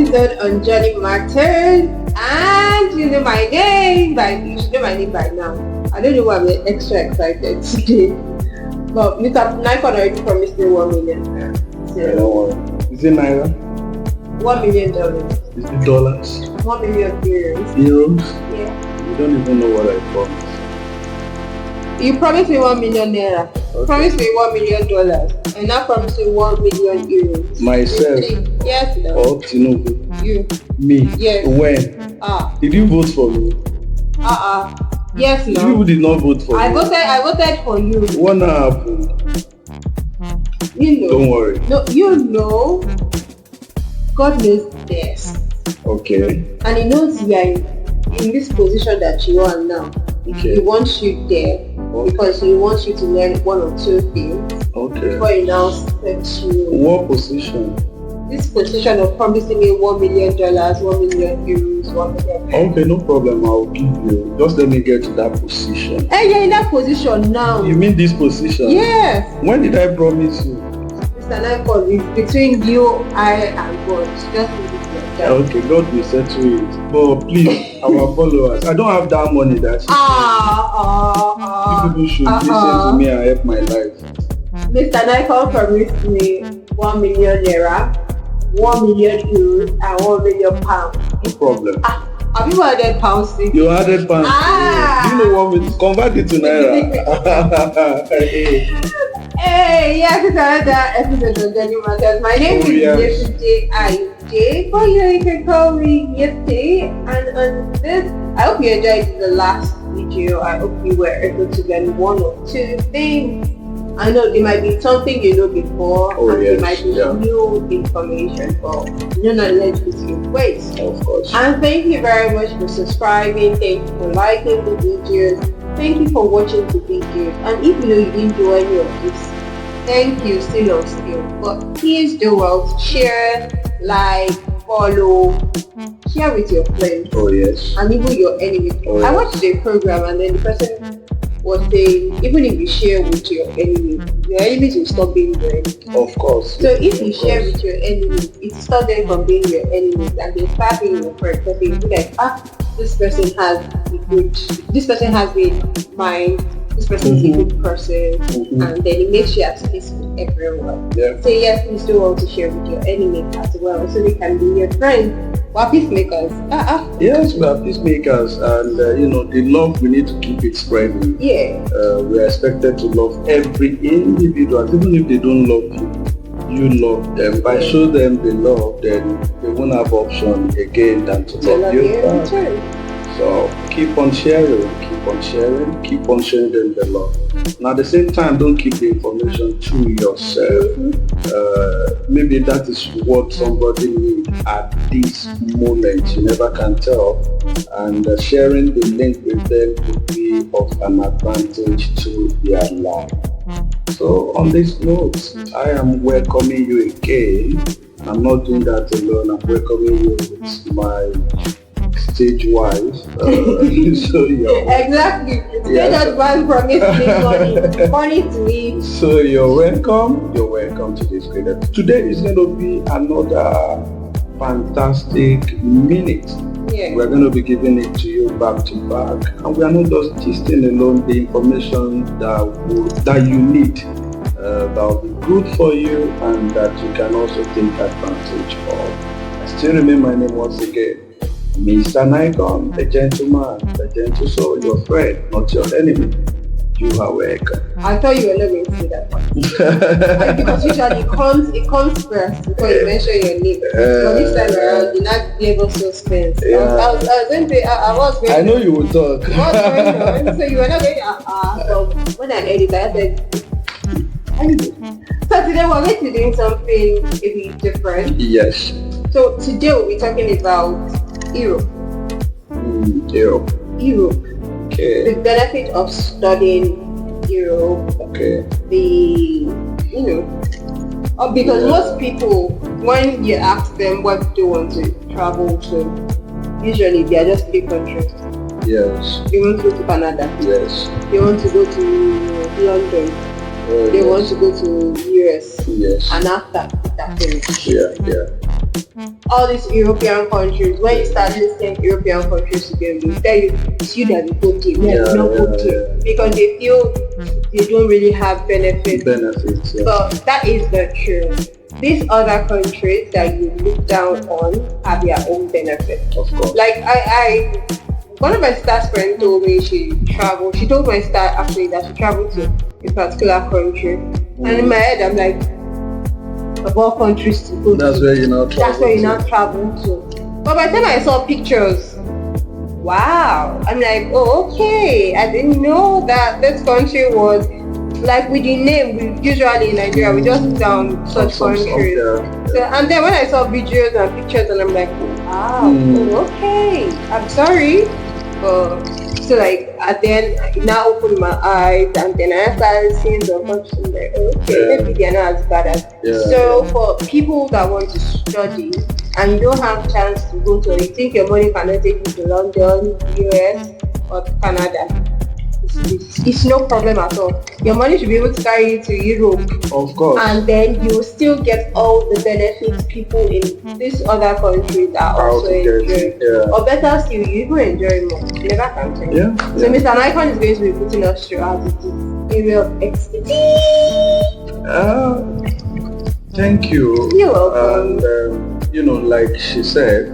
episode on Johnny Martin, and you know my name, you should know my name by now. I don't know why I'm extra excited today, but Mr. Nicon already promised me 1 million. So, is it Naira? $1 million. Is it dollars? 1 million euros. Euros? Yeah. You don't even know what I promised. You promised me 1 million naira. Okay. Promised me $1 million, and now promised me 1 million euros. Myself? Yes, no. Or Tinubu? You. Me? Yes. When? Did you vote for me? Yes, no. You did not vote for me. I voted for you. What happened? You know. Don't worry. No, you know. God knows best. Okay. And He knows you are in this position that you are now. Okay. He wants you there because He wants you to learn one or two things. Okay. Before He now sets you. What position? This position of promising me $1 million, 1 million euros, 1 million. Okay, no problem. I'll give you. Just let me get to that position. Hey, you're in that position now. You mean this position? Yes. When did I promise you? Mr. Nicon, it's between you, I, and God. Just leave it like that. Okay, God will settle it. But please, our followers, I don't have that money that you people should listen to me and help my life. Mr. Nicon promised me 1 million naira, 1 million euros, and 1 million pounds. No problem. Have you added pounds? You added pounds. Do you know what we convert it to naira? Hey, yes, it's another episode of Johnny Martin. My name is Yetty, but you can call me Yetty. And on this, I hope you enjoyed the last video. I hope you were able to learn one or two things. I know there might be something you know before, and there might be new information, but nonetheless, it's your waste. Of course. And thank you very much for subscribing. Thank you for liking the videos. Thank you for watching the videos. And if you know you didn't do any of this, thank you still on still. But please do well to share, like, follow, share with your friends. Oh yes. And even your enemies. I watched the program and then the person was saying, even if you share with your enemies will stop being your enemies. Of course. So if you share with your enemies, it stops them from being your enemies and they start being your friends. Because they be like, this person has the mind, this person is a good person, and then it makes you at peace with everyone. Yeah. So yes, please do want to share with your enemies as well, so they can be your friends. We're peacemakers. Yes, we are peacemakers, and the love, we need to keep it spreading. Yeah. We are expected to love every individual, even if they don't love you. You love them. By show them the love, then they won't have option again than to love you. So keep on sharing, keep on sharing them the love. And at the same time, don't keep the information to yourself. Maybe that is what somebody needs at this moment. You never can tell. And sharing the link with them could be of an advantage to their life. So on this note, I am welcoming you again. I'm not doing that alone. I'm welcoming you with my stage wife. Exactly. Stage husband promised me money to eat. So you're welcome to this great episode. Today is going to be another fantastic minute. Yeah. We're going to be giving it to you back to back, and we are not just teasing alone the information that you need, that will be good for you and that you can also take advantage of. I still remember my name once again, Mr. Nicon, the gentleman, the gentle soul, your friend, not your enemy. You are welcome. I thought you were not going to say that part. Because usually it comes first before you mention your name. But this time around, you not gave us suspense. I know you will talk. What's going on? So you were not going so when I edit, I said, anyway. So today we're going to be doing something a bit different. Yes. So today we'll be talking about Europe. Europe. Okay. The benefit of studying Europe. Okay. Because most people, when you ask them what they want to travel to, usually they are just 3 countries. Yes. They want to go to Canada. Yes. They want to go to London. They want to go to US. Yes. And after that, Yeah. all these European countries, when you start listing European countries together, they tell you it's you that is good team, not good team, because they feel they don't really have benefits. Yeah. But that is not true. These other countries that you look down on have their own benefits. Of course. Like one of my sister's friends told me she traveled. She told my sister actually that she traveled to a particular country, and in my head I'm like, of all countries to go That's to. where you now travel. That's where you now travel to. But by the time I saw pictures, wow, I'm like, oh, okay. I didn't know that this country was like with the name. We usually in Nigeria we just put down such countries. So, and then when I saw videos and pictures, and I'm like, wow, okay. I'm sorry, but so like, and then I now opened my eyes, and then I started seeing the countries. I'm like, okay, maybe they're not as bad as. So for people that want to study and you don't have chance to go to, you think your money cannot take you to London, US, or Canada, it's no problem at all. Your money should be able to carry you to Europe. Of course. And then you will still get all the benefits people in these other countries are also enjoying. Or better still, you even enjoy more. You never can tell. So Mr. Nicon is going to be putting us through as it is area of expertise. Thank you. You're welcome. And like she said,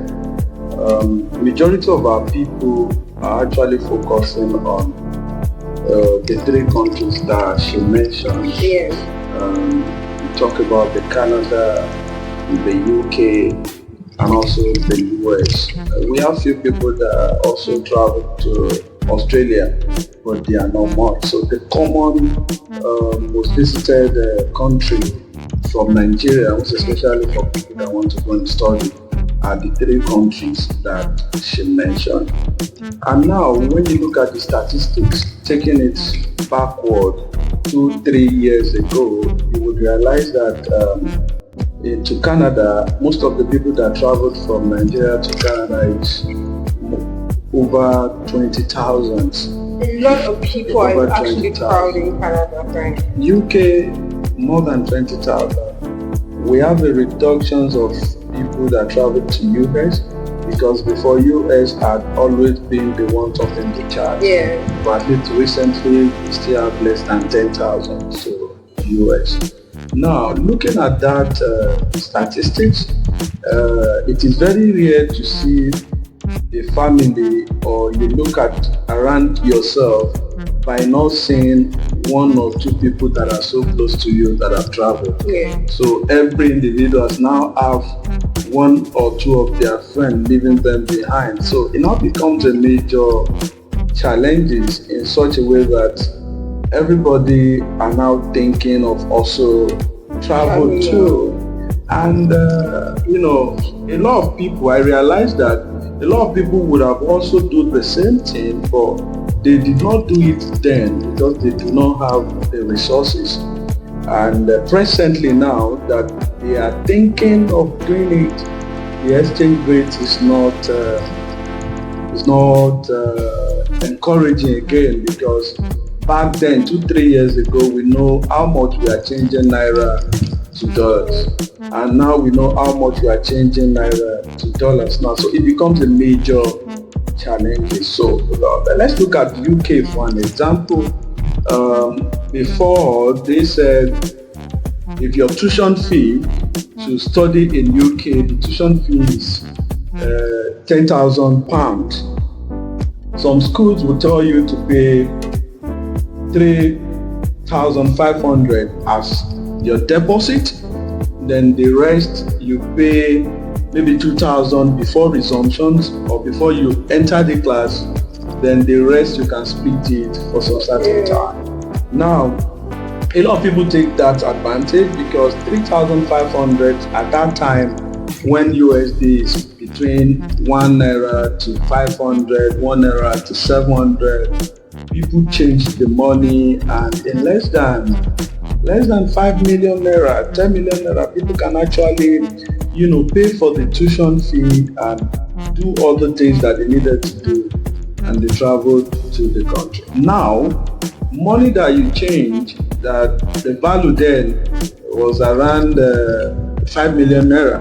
majority of our people are actually focusing on the three countries that she mentioned. We talk about the Canada, the UK, and also the US. We have few people that also travel to Australia, but they are not much. So the common most visited country from Nigeria, most especially for people that want to go and study, are the three countries that she mentioned. And now, when you look at the statistics, taking it backward 2-3 years ago, you would realize that to Canada, most of the people that traveled from Nigeria to Canada is over 20,000. A lot of people are actually proud in Canada, right? UK, more than 20,000. We have a reductions of people that travel to US, because before US had always been the one topping the chart. But at least recently we still have less than 10,000 to US. Now, looking at that statistics, it is very rare to see a family, or you look at around yourself by not seeing one or two people that are so close to you that have traveled. So every individual now have one or two of their friends leaving them behind. So it now becomes a major challenges in such a way that everybody are now thinking of also travel too. And a lot of people, I realized that a lot of people would have also do the same thing, but they did not do it then because they do not have the resources. And presently now that they are thinking of doing it, the exchange rate is not encouraging again, because back then 2-3 years ago we know how much we are changing naira to dollars, and now we know how much we are changing naira to dollars now, so it becomes a major challenge. So let's look at UK for an example. Before they said if your tuition fee to study in UK, the tuition fee is £10,000. Some schools will tell you to pay 3,500 as your deposit, then the rest you pay maybe 2,000 before resumptions or before you enter the class, then the rest you can split it for some certain time. Now, a lot of people take that advantage because 3,500 at that time when USD is between 1 naira to 500, 1 naira to 700, people change the money, and in less than 5 million naira, 10 million naira, people can actually, pay for the tuition fee and do all the things that they needed to do, and they travel to the country. Now, money that you change, that the value then was around 5 million naira,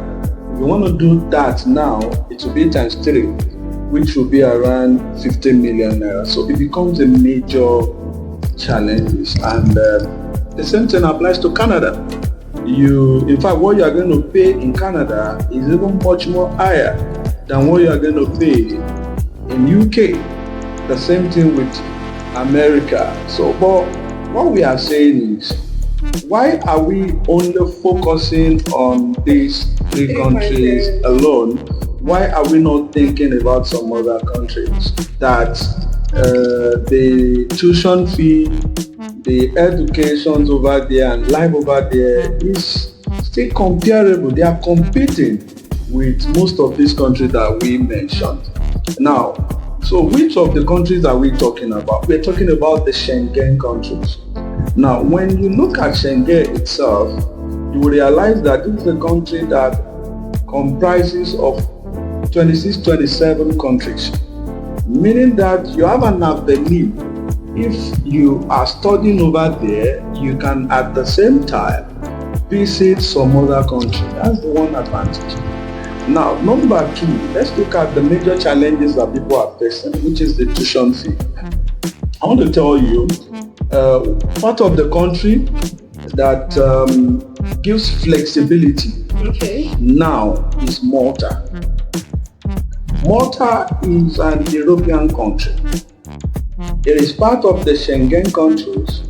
You want to do that now, it will be times 3, which will be around 50 million naira. So it becomes a major challenge. And the same thing applies to Canada. In fact, what you are going to pay in Canada is even much more higher than what you are going to pay in UK. The same thing with America. So, but what we are saying is, why are we only focusing on these 3 countries alone? Why are we not thinking about some other countries that the tuition fee, the education over there and life over there is still comparable? They are competing with most of these countries that we mentioned. Now, so which of the countries are we talking about? We're talking about the Schengen countries. Now, when you look at Schengen itself, you will realize that this is a country that comprises of 26, 27 countries, meaning that you have an avenue. If you are studying over there, you can at the same time visit some other country. That's the one advantage. Now, number 2, let's look at the major challenges that people are facing, which is the tuition fee. I want to tell you, part of the country that gives flexibility now is Malta. Malta is an European country. It is part of the Schengen countries,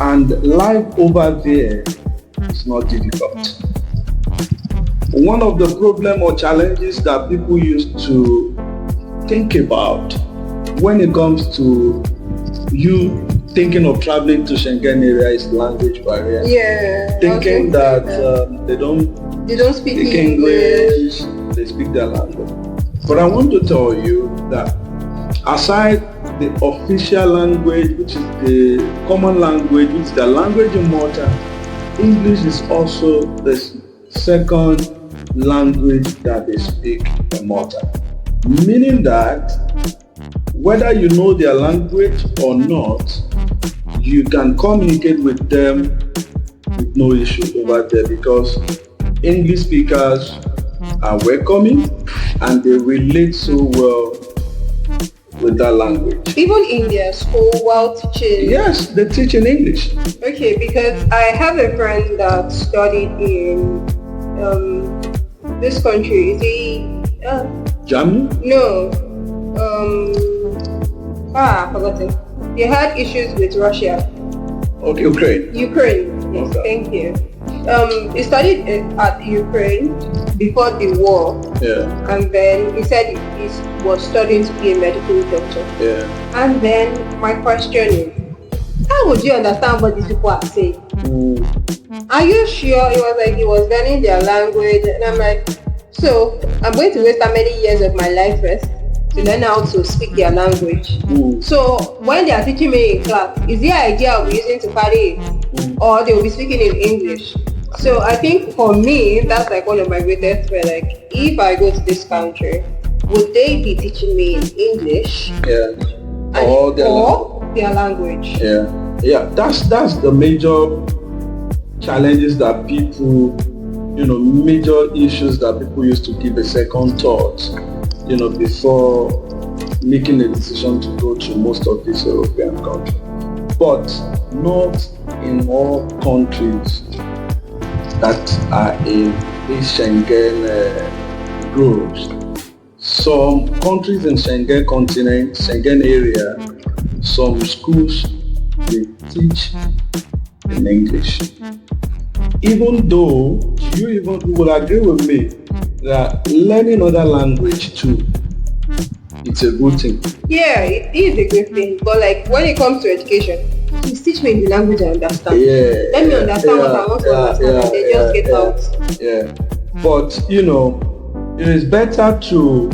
and life over there is not difficult. One of the problem or challenges that people used to think about when it comes to you thinking of traveling to Schengen area is language barrier. Yeah. Thinking that they don't speak English, they speak their language. But I want to tell you that aside the official language, which is the common language, which is the language in Malta, English is also the second language that they speak in Malta. Meaning that whether you know their language or not, you can communicate with them with no issue over there, because English speakers are welcoming and they relate so well with that language. Even in their school while teaching? Yes, they teach in English. Okay, because I have a friend that studied in this country. Is he Germany? No. I forgot it. They had issues with Russia. Okay, Ukraine. Ukraine. Yes, okay. Thank you. He studied at Ukraine before the war. Yeah. And then he said he was studying to be a medical doctor. Yeah. And then my question is, how would you understand what these people are saying? Are you sure? It was like he was learning their language, and I'm like, so I'm going to waste how many years of my life first to learn how to speak their language? So when they are teaching me in class, is the idea I'll be using to carry it, or they will be speaking in English? So I think for me, that's like one of my greatest fears. Like, if I go to this country, would they be teaching me in English? Yeah. Or their language? Yeah. Yeah. That's the major challenges that people, major issues that people used to give a second thought, before making a decision to go to most of these European countries. But not in all countries that are in these Schengen groups. Some countries in Schengen continent, Schengen area, some schools, they teach in English. Even though you will agree with me that learning other language too, it's a good thing. Yeah, it is a good thing. But like when it comes to education, please teach me in the language I understand. Yeah. Let me understand what I want to understand, and then just get out. Yeah. But it is better to,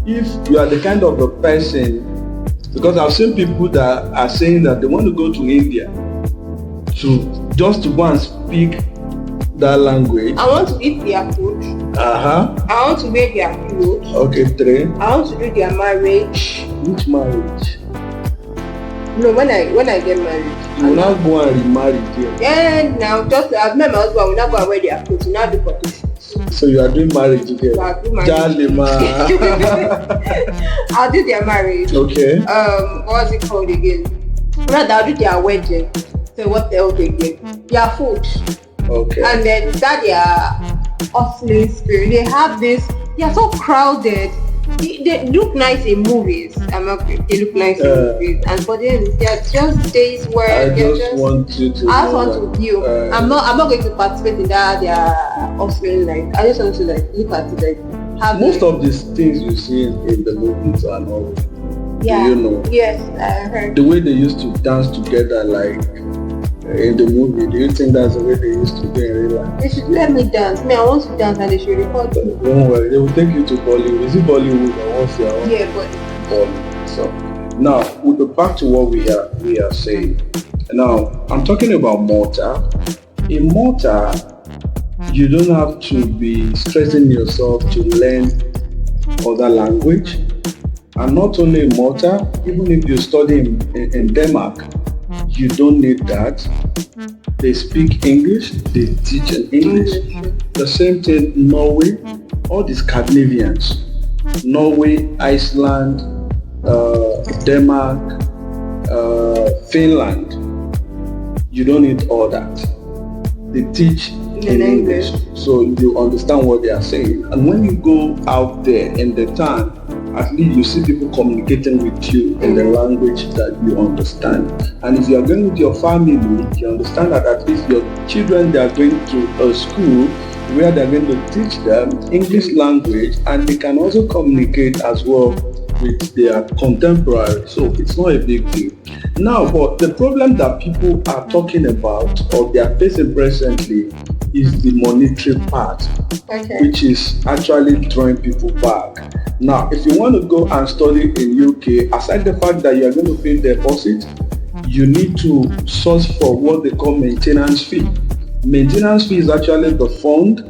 if you are the kind of a person, because I've seen people that are saying that they want to go to India to go and speak that language. I want to eat their food. I want to wear their clothes. Okay, 3. I want to do their marriage. Which marriage? No, when I get married. You will not go and remarry there. Yeah, now just I've met my husband, I will not go and wear their clothes. We now do politics. So you are doing marriage again? I'll do Jalima. I'll do their marriage. Okay. What's it called again? Rather, I'll do their wedding. So what else again? Their food. Okay. And then that their hustling spirit. They have this. They are so crowded. They look nice in movies. I'm not. They look nice in movies, and for them, they're just days where I just want you to. I just want to view. I'm not going to participate in that their hustling life. I just want to like look at it. Like have most of these things you see in the movies are not. Yeah. Do you know? Yes, I heard. The way they used to dance together, like in the movie, do you think that's the way they used to do in real life? They should let me dance. I want to dance and they should record me. Don't worry, they will take you to Bollywood. Is it Bollywood or what's your own? Yeah, Bollywood. So now we'll go back to what we are saying. Now I'm talking about Malta. In Malta, you don't have to be stressing yourself to learn other language. And not only in Malta, even if you study in Denmark, you don't need that. They speak English, they teach in English. The same thing in Norway, all the Scandinavians, Norway, Iceland, Denmark, Finland, you don't need all that. They teach in English, so you understand what they are saying. And when you go out there in the town, at least you see people communicating with you in the language that you understand. And if you are going with your family, you understand that at least your children, they are going to a school where they are going to teach them English language, and they can also communicate as well with their contemporaries. So it's not a big deal. Now, but the problem that people are talking about or they are facing presently is the monetary part, which is actually drawing people back. Now, if you want to go and study in UK, aside the fact that you are going to pay deposit, you need to source for what they call maintenance fee. Maintenance fee is actually the fund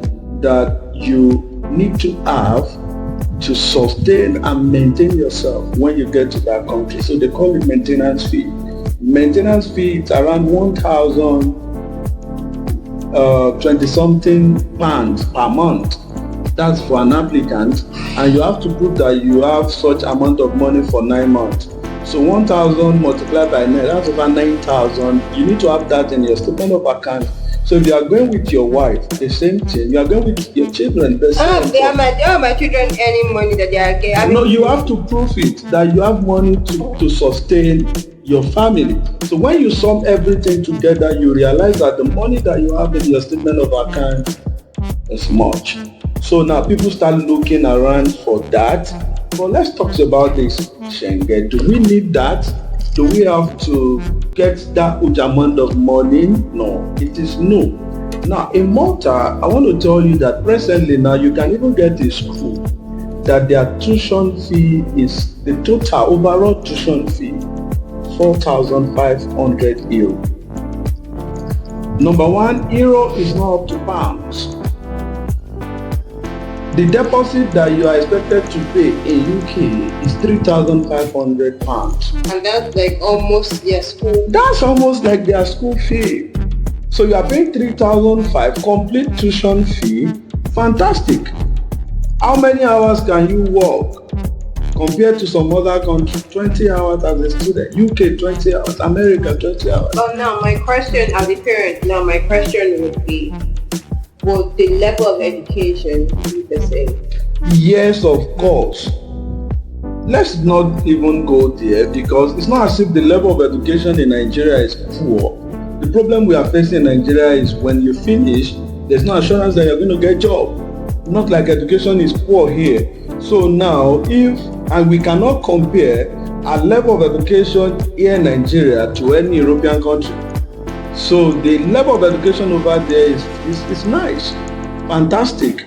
that you need to have to sustain and maintain yourself when you get to that country. So they call it maintenance fee. Maintenance fee is around 1,020 something pounds per month. That's for an applicant, and you have to prove that you have such amount of money for 9 months. So 1,000 multiplied by 9, that's over 9,000. You need to have that in your statement of account. So if you are going with your wife, the same thing. You are going with your children, the same thing. They are my children earning money that they are getting. No, you have to prove it, that you have money to sustain your family. So when you sum everything together, you realize that the money that you have in your statement of account is much. So now people start looking around for that. But let's talk about this Schengen. Do we need that? Do we have to get that huge amount of money? No, it is no. Now in Malta, I want to tell you that presently now you can even get a school that their tuition fee is, the total overall tuition fee, 4,500 euro. Number one, euro is not up to pounds. The deposit that you are expected to pay in UK is 3,500 pounds. And that's like almost their school. That's almost like their school fee. So you are paying 3,500 complete tuition fee. Fantastic. How many hours can you work compared to some other countries? 20 hours as a student. UK 20 hours. America 20 hours. But now my question as a parent, would be, would the level of education be the same? Yes, of course. Let's not even go there, because it's not as if the level of education in Nigeria is poor. The problem we are facing in Nigeria is when you finish, there's no assurance that you're going to get a job. Not like education is poor here. So now, and we cannot compare our level of education here in Nigeria to any European country. So the level of education over there is nice, fantastic.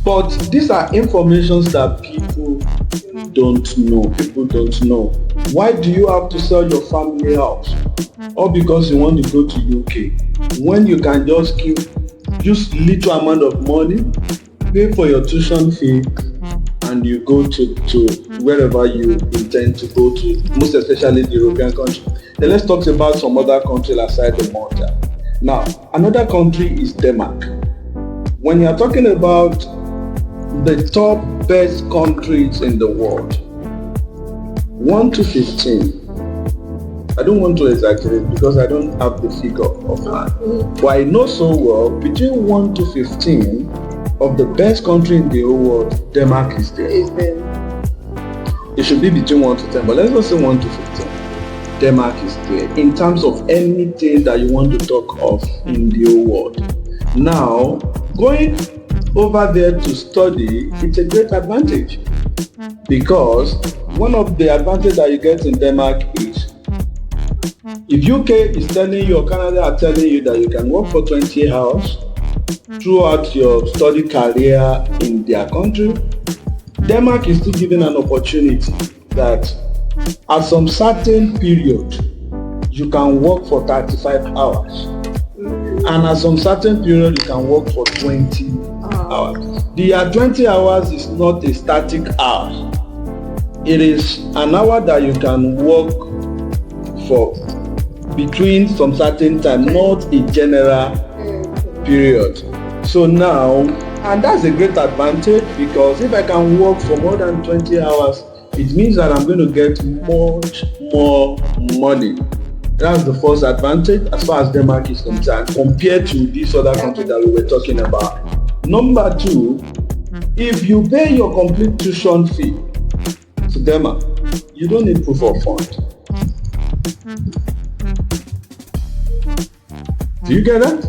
But these are informations that people don't know. People don't know. Why do you have to sell your family house? Or because you want to go to UK? When you can just give little amount of money, pay for your tuition fee, and you go to wherever you intend to go to, most especially the European country. Then let's talk about some other countries aside the Malta. Now, another country is Denmark. when you're talking about the top best countries in the world, 1 to 15, I don't want to exaggerate because I don't have the figure of hand. But I know so well, between 1 to 15 of the best country in the whole world, Denmark is there. It should be between 1 to 10, but let's not say 1 to 15. Denmark is there in terms of anything that you want to talk of in the whole world. Now, going over there to study, it's a great advantage because one of the advantages that you get in Denmark is if UK is telling you or Canada are telling you that you can work for 20 hours throughout your study career in their country, Denmark is still giving an opportunity that at some certain period you can work for 35 hours and at some certain period you can work for 20 hours. The 20 hours is not a static hour. It is an hour that you can work for between some certain time, not a general period. So now, and that's a great advantage because if I can work for more than 20 hours, it means that I'm going to get much more money. That's the first advantage as far as Denmark is concerned compared to these other countries that we were talking about. Number 2, if you pay your complete tuition fee to Denmark, you don't need proof of fund. Do you get that?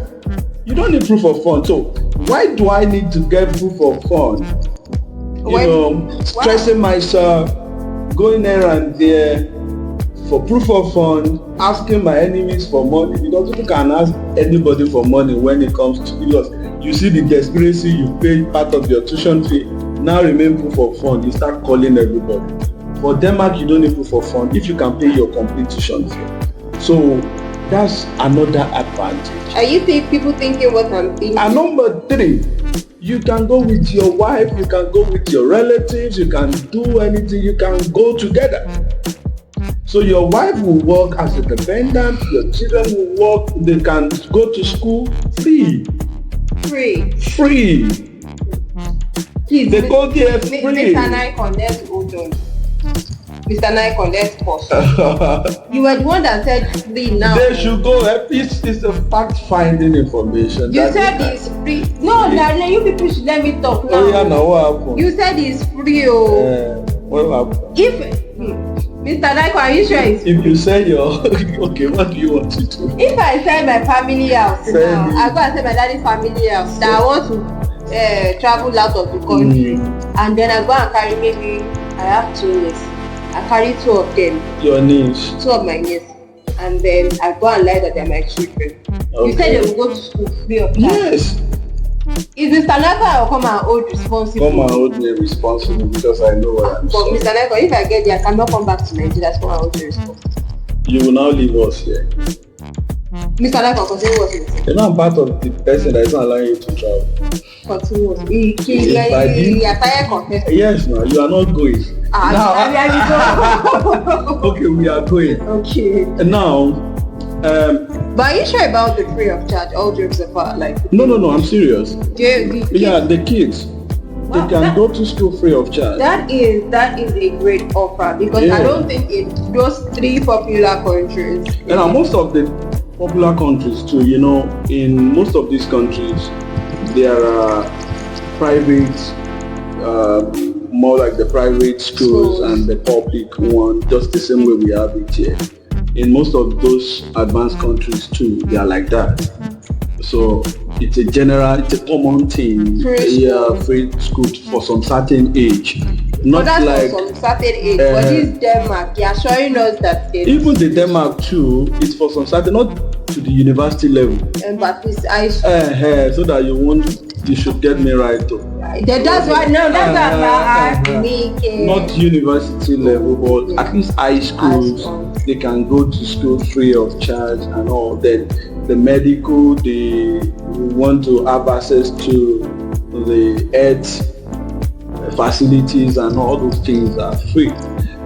You don't need proof of fund. So why do I need to get proof of fund? Stressing myself, going there and there for proof of fund, asking my enemies for money, because you can ask anybody for money when it comes to, because you see the desperation, you pay part of your tuition fee, now remain proof of fund, you start calling everybody. For Denmark, you don't need proof of fund if you can pay your complete tuition fee. So that's another advantage. Are you think people thinking what I'm thinking? And number 3, you can go with your wife, you can go with your relatives, you can do anything, you can go together. So your wife will work as a dependent, your children will work, they can go to school free. Free. Please, they go there free. Mr. Nicon, let's hold on. Mr. Nicon, let's pause. You were the one that said free now. They should go. It's a fact-finding information. You said it's free. No, you people should let me talk now. Oh yeah, now what happened? You said it's free. What happened? Mr. Nicon, are you sure it's free? If you say okay, what do you want to do? If I sell my family house now, I go and sell my daddy's family house that I want to travel out of the country, and then I go and carry maybe I have 2 nieces. I carry 2 of them. Your niece? 2 of my nieces. And then I go and lie that they're my children. Okay. You said they will go to school free of charge. Yes. Is Mr. Nicon will come and hold responsible? Come and hold me responsible because I know what I'm saying. But Mr. Nicon, if I get there, I cannot come back to Nigeria to come and hold you responsible. You will now leave us here. Mr. Nicon, continue what you say. You're not part of the person that is not allowing you to travel. Continue what you say. Yes, no, you are not going. Okay, we are going. Okay. And now, but are you sure about the free of charge? All jokes apart, like. No, I'm serious. The kids. They can go to school free of charge. That is a great offer because I don't think in those 3 popular countries. And most of the popular countries too, in most of these countries, there are private, more like the private schools and the public one, just the same way we have it here. In most of those advanced countries too, they are like that. So it's a common thing. Free school for some certain age. Not like for some certain age. But this Denmark, they are showing us that even the Denmark too, it's for some certain, not to the university level. But it's high school. So that you should get me right though. That's why that's not university level, but at least high schools. They can go to school free of charge and all. Then the medical, they want to have access to the health facilities and all those things are free.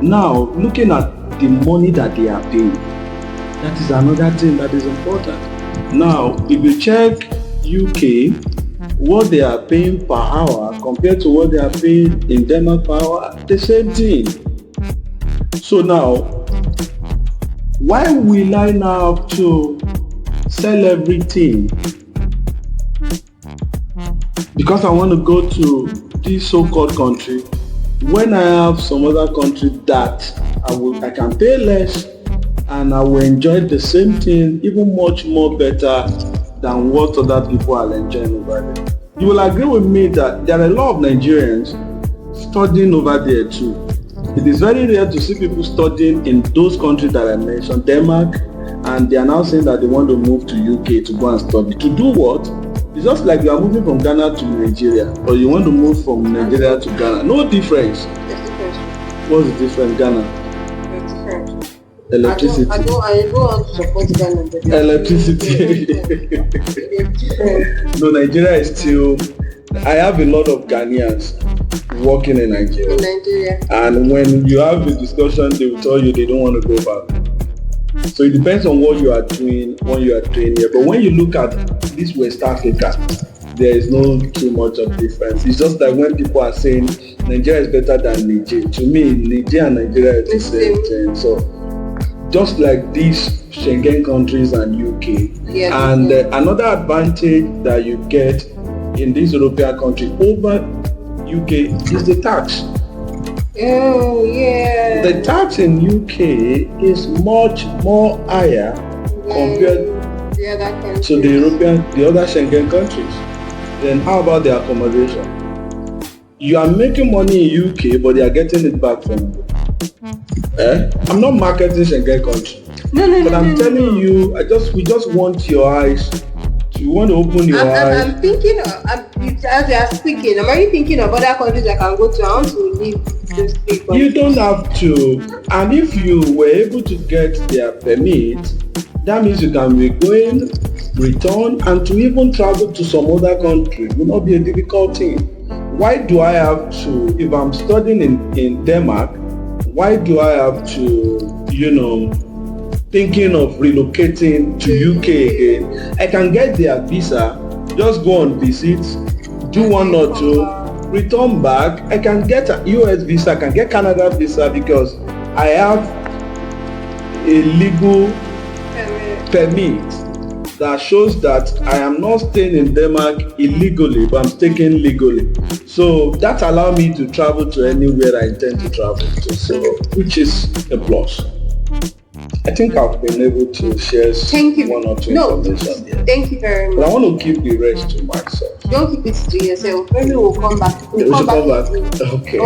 Now, looking at the money that they are paying, that is another thing that is important. Now, if you check UK, what they are paying per hour compared to what they are paying in Denmark per hour, the same thing. So now, why will I now have to sell everything because I want to go to this so-called country when I have some other country that I can pay less and I will enjoy the same thing even much more better than what other people are enjoying over there? You will agree with me that there are a lot of Nigerians studying over there too. It is very rare to see people studying in those countries that I mentioned, Denmark, and they are now saying that they want to move to UK to go and study. To do what? It's just like you are moving from Ghana to Nigeria, or you want to move from Nigeria to Ghana. No difference. What's the difference, Ghana? Electricity. I don't want to support Ghana. Electricity. No, Nigeria is still. I have a lot of Ghanaians working in Nigeria. And when you have a discussion, they will tell you they don't want to go back. So it depends on what you are doing here. But when you look at this West Africa, there is no too much of difference. It's just that when people are saying Nigeria is better than Niger, to me, Niger and Nigeria is the same thing. So just like these Schengen countries and UK. And another advantage that you get in this European country over UK is the tax. Oh yeah. The tax in UK is much more higher compared to the other Schengen countries. Then how about the accommodation? You are making money in UK, but they are getting it back from you. I'm not marketing Schengen country. But I'm telling you, we just want your eyes. You want to open your eyes. I'm thinking, as you are speaking, I'm already thinking of other countries I can go to. I want to live those people. You don't have to. And if you were able to get their permit, that means you can be going, return, and to even travel to some other country will not be a difficult thing. Why do I have to, if I'm studying in Denmark, why do I have to, thinking of relocating to UK again? I can get their visa, just go on visits, do one or two, return back. I can get a US visa, I can get Canada visa because I have a legal permit that shows that I am not staying in Denmark illegally, but I'm staying legally. So that allows me to travel to anywhere I intend to travel to, so, which is a plus. I think I've been able to share one or two information here. Thank you very much. But I want to keep the rest to myself. Don't keep it to yourself. Maybe we'll come back. We'll come back. Okay.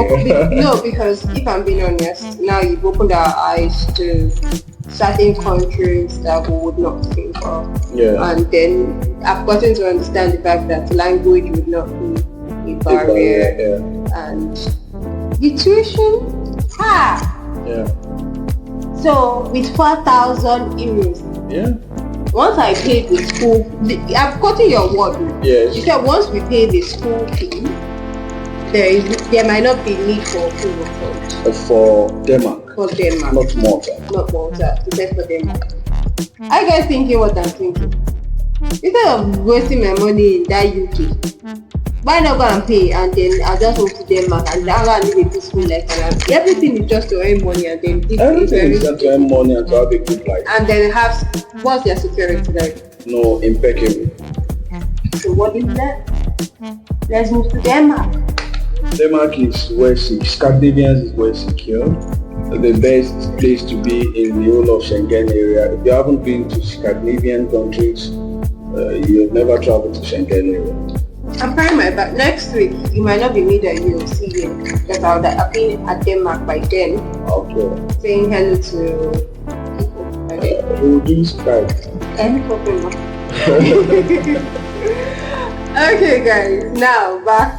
No, because if I'm being honest, now you've opened our eyes to certain countries that we would not think of. Yeah. And then I've gotten to understand the fact that language would not be a barrier. And the tuition, Yeah. So with 4,000 euros. Yeah. Once I paid the school, I've gotten your word. Yes. You said once we pay the school fee, there might not be need for approval for Denmark. For Denmark. Not Malta. Not Malta. It says for Denmark. Are you guys thinking what I'm thinking? Instead of wasting my money in that UK, why not go and pay and then I'll just move to Denmark and I'll live a peaceful life and everything is just to earn money and then everything is just to earn money and to have a good life. And then what's their security like? No, impeccable. So what is that? Let's move to Denmark. Denmark is well secure. Scandinavians is well secure. The best place to be in the whole of Schengen area. If you haven't been to Scandinavian countries, you've never traveled to Schengen area. I'm trying my best. Next week, it might not be me that you'll see it because I'll have been at Denmark by then. Okay. Saying hello to people. Okay. We'll do Skype. Any problem? Okay, guys. Now let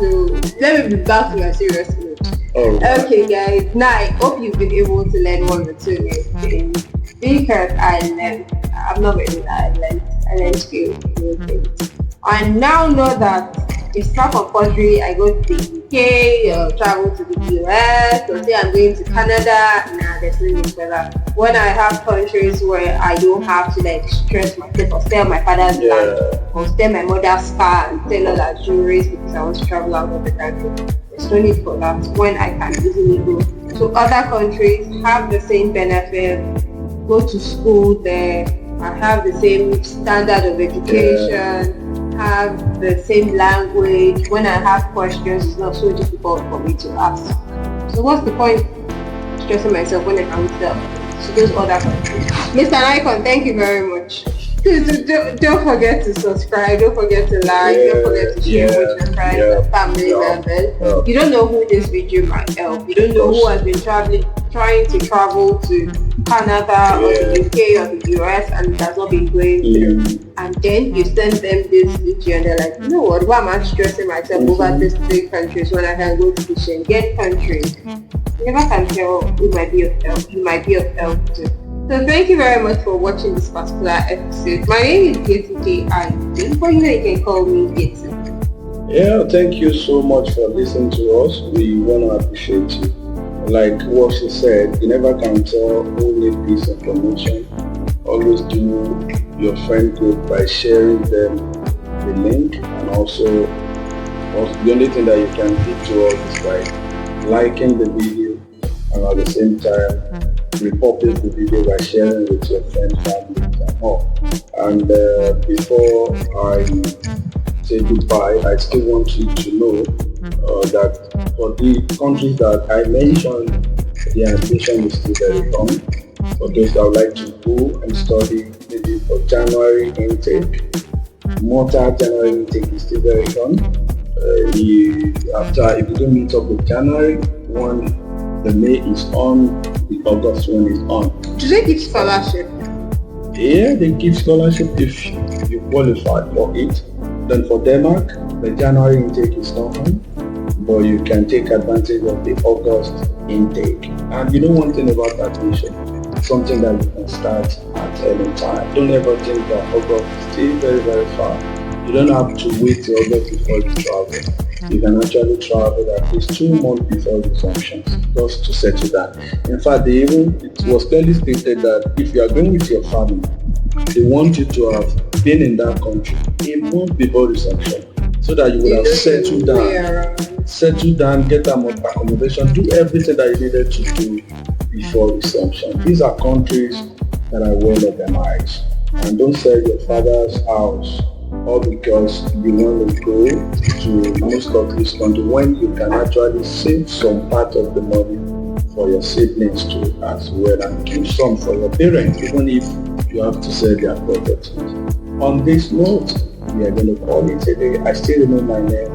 me be back to my serious note. Right. Okay, guys. Now I hope you've been able to learn one or two new things because I'm not very I learned few new things. I now know that it's not compulsory. I go to the UK, travel to the US, or say I'm going to Canada. Nah, there's no need for that. When I have countries where I don't have to like stress myself or stay on my father's land or stay on my mother's car and sell all that jewelry because I want to travel out of the country. There's no need for that when I can easily go to other countries, have the same benefits, go to school there, and have the same standard of education, have the same language. When I have questions, it's not so difficult for me to ask. So what's the point stressing myself when I can go to those other countries? Mr. Nicon, thank you very much. Please don't forget to subscribe, don't forget to like, don't forget to share with your friends and family members. You don't know who this video might help. You don't know who has been trying to travel to Canada or the UK or the US and it has not been going through. And then you send them this video and they're like, you know what, why am I stressing myself over these 3 countries when I can go to the Schengen countries? You never can tell who might be of help. You might be of help too. So thank you very much for watching this particular episode. My name is Yetty, and before you know, you can call me Yetty. Yeah, thank you so much for listening to us. We want to appreciate you. Like what she said, you never can tell who needs this information. Always do your friend group by sharing them the link, and also the only thing that you can do to us is by liking the video and at the same time republish the video by sharing with your friends, family, and all. And before I say goodbye, I still want you to know that for the countries that I mentioned, the admission is still very long. For those that would like to go and study, maybe for January intake, Malta January intake is still very long. If you don't meet up with January, the May is on, the August one is on. Do they give scholarship? Yeah, they give scholarship if you qualify for it. Then for Denmark, the January intake is not on, but you can take advantage of the August intake. And you know one thing about admission, something that you can start at any time. Don't ever think that August is still very, very far. You don't have to wait till August before you travel. You can actually travel at least 2 months before resumption, just to settle down. In fact, it was clearly stated that if you are going with your family, they want you to have been in that country a month before resumption, so that you would have settled down, get them accommodation, do everything that you needed to do before resumption. These are countries that are well organized. And don't sell your father's house all because you want to go to most of this country when you can actually save some part of the money for your siblings too as well, and give some for your parents, even if you have to sell their properties. On this note, we are going to call it a day. I still remember my name,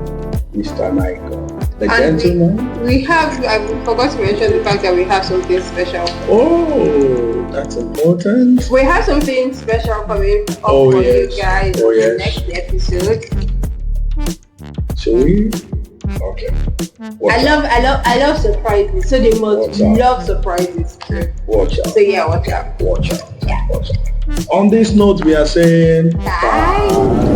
Mr. Nicon. The gentleman. I forgot to mention the fact that we have something special. Oh, that's important. We have something special coming up for you guys in the next episode. Shall we? Okay. I love surprises, so they must love surprises too. Watch out. So yeah, watch out. Watch out. Yeah. Watch out. On this note, we are saying bye.